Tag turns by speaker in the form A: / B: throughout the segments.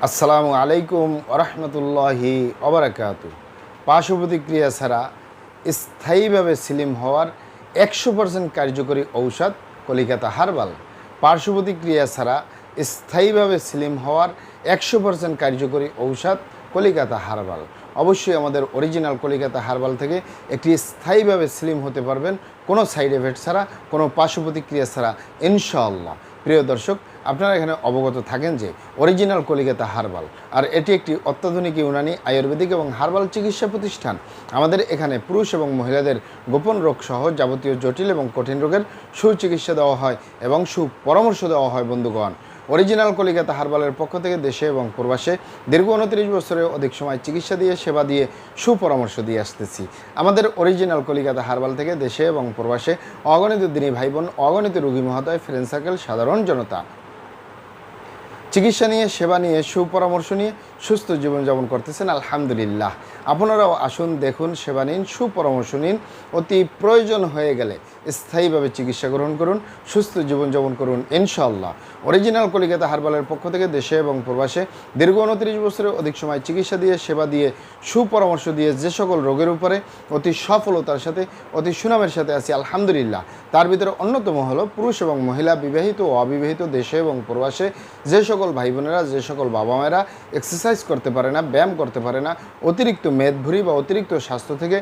A: আসসালামু আলাইকুম ওরহমতুল্লাহি ওবারাকাতু। পার্শ্ব প্রতিক্রিয়া ছাড়া স্থায়ীভাবে স্লিম হওয়ার 100% কার্যকরী ঔষধ কলিকাতা হার্বাল। পার্শ্ব প্রতিক্রিয়া ছাড়া স্থায়ীভাবে স্লিম হওয়ার 100% কার্যকরী ঔষধ কলিকাতা হার্বাল। অবশ্যই আমাদের অরিজিনাল কলিকাতা হার্বাল থেকে একটি স্থায়ীভাবে স্লিম হতে পারবেন, কোনো সাইড এফেক্ট ছাড়া, কোনো পার্শ্ব প্রতিক্রিয়া ছাড়া, ইনশাআল্লাহ। প্রিয় দর্শক, আপনারা এখানে অবগত থাকেন যে অরিজিনাল কলিকাতা হার্বাল আর এটি একটি অত্যাধুনিক ইউনানি আয়ুর্বেদিক এবং হার্বাল চিকিৎসা প্রতিষ্ঠান। আমাদের এখানে পুরুষ এবং মহিলাদের গোপন রোগ সহ যাবতীয় জটিল এবং কঠিন রোগের সুচিকিৎসা দেওয়া হয় এবং সুপরামর্শ দেওয়া হয়। বন্ধুগণ, অরিজিনাল কলিকাতা হার্বালের পক্ষ থেকে দেশে এবং প্রবাসে দীর্ঘ 29 বছরের অধিক সময় চিকিৎসা দিয়ে, সেবা দিয়ে, সুপরামর্শ দিয়ে আসতেছি। আমাদের অরিজিনাল কলিকাতা হার্বাল থেকে দেশে এবং প্রবাসে অগণিত দিনী ভাই বোন, অগণিত রোগী মহোদয়, ফ্রেন্ড সার্কেল, সাধারণ জনতা চিকিৎসা নিয়ে, সেবা নিয়ে, সুপরামর্শ নিয়ে সুস্থ জীবনযাপন করতেছেন। আলহামদুলিল্লাহ। আপনারাও আসুন, দেখুন, সেবা নিন, সুপরামর্শ নিন। অতি প্রয়োজন হয়ে গেলে স্থায়ীভাবে চিকিৎসা গ্রহণ করুন, সুস্থ জীবনযাপন করুন ইনশাআল্লাহ। অরিজিনাল কলিকাতা হার্বালের পক্ষ থেকে দেশে এবং প্রবাসে দীর্ঘ 29 বছরের অধিক সময় চিকিৎসা দিয়ে, সেবা দিয়ে, সুপরামর্শ দিয়ে যে সকল রোগের উপরে অতি সফলতার সাথে, অতি সুনামের সাথে আছি আলহামদুলিল্লাহ। তার ভিতরে অন্যতম হলো পুরুষ এবং মহিলা, বিবাহিত ও অবিবাহিত, দেশে এবং প্রবাসে যে সকল ভাই বোনেরা, যে সকল বাবা মায়েরা এক্সারসাইজ করতে পারে না, ব্যায়াম করতে পারে না, অতিরিক্ত মেদভুঁড়ি বা অতিরিক্ত স্বাস্থ্য থেকে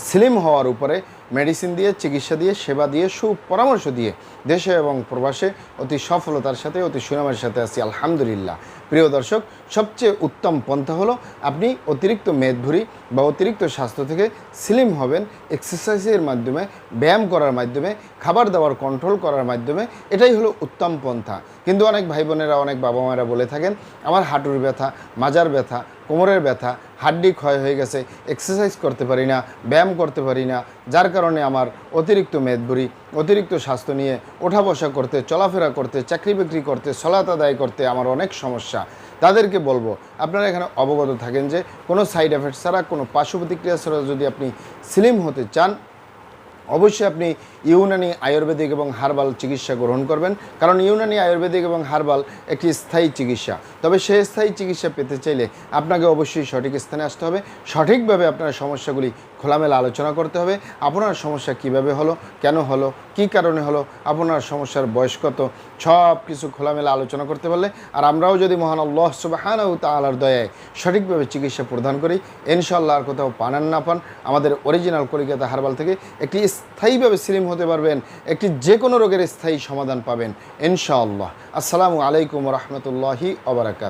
A: স্লিম হওয়ার উপরে মেডিসিন দিয়ে, চিকিৎসা দিয়ে, সেবা দিয়ে, সুপরামর্শ দিয়ে দেশে এবং প্রবাসে অতি সফলতার সাথে, অতি সুনামের সাথে আছি আলহামদুলিল্লাহ। প্রিয় দর্শক, সবচেয়ে উত্তম পন্থা হলো আপনি অতিরিক্ত মেদভুঁড়ি বা অতিরিক্ত স্বাস্থ্য থেকে স্লিম হবেন এক্সারসাইজের মাধ্যমে, ব্যায়াম করার মাধ্যমে, খাবার দাবার কন্ট্রোল করার মাধ্যমে। এটাই হলো উত্তম পন্থা। কিন্তু অনেক ভাই বোনেরা, অনেক বাবা মায়েরা বলে থাকেন, আমার হাঁটুর ব্যথা, মাজার ব্যথা, কোমরের ব্যথা, হাড্ডি ক্ষয় হয়ে গেছে, এক্সারসাইজ করতে পারি না, ব্যায়াম করতে পারি না, যার কারণে আমার অতিরিক্ত মেদভুঁড়ি, অতিরিক্ত স্বাস্থ্য নিয়ে ওঠা বসা করতে, চলাফেরা করতে, চাকরি বাকরি করতে, সালাত আদায় করতে আমার অনেক সমস্যা। তাদেরকে বলবো, আপনারা এখানে অবগত থাকেন যে কোনো সাইড এফেক্ট ছাড়া, কোনো পার্শ্ব প্রতিক্রিয়া ছাড়া যদি আপনি স্লিম হতে চান, অবশ্যই আপনি ইউনানি আয়ুর্বেদিক এবং হার্বাল চিকিৎসা গ্রহণ করবেন। কারণ ইউনানি আয়ুর্বেদিক এবং হার্বাল একটি স্থায়ী চিকিৎসা। তবে সেই স্থায়ী চিকিৎসা পেতে চাইলে আপনাকে অবশ্যই সঠিক স্থানে আসতে হবে, সঠিকভাবে আপনার সমস্যাগুলি খোলামেলা আলোচনা করতে হবে। আপনার সমস্যা কিভাবে হলো, কেন হলো, কী কারণে হলো, আপনার সমস্যার বয়স কত, সব কিছু খোলামেলা আলোচনা করতে পারলে, আর আমরাও যদি মহান আল্লাহ সুবহানাহু ওয়া তাআলার দয়ায় সঠিকভাবে চিকিৎসা প্রদান করি, ইনশাআল্লাহ আর কোথাও পান আর না পান, আমাদের অরিজিনাল কলিকাতা হার্বাল থেকে একটি স্থায়ীভাবে স্লিম হতে পারবেন, একটি যে কোনো রোগের স্থায়ী সমাধান পাবেন ইনশাআল্লাহ। আসসালামু আলাইকুম ওয়া রাহমাতুল্লাহি ওয়া বারাকাতুহু।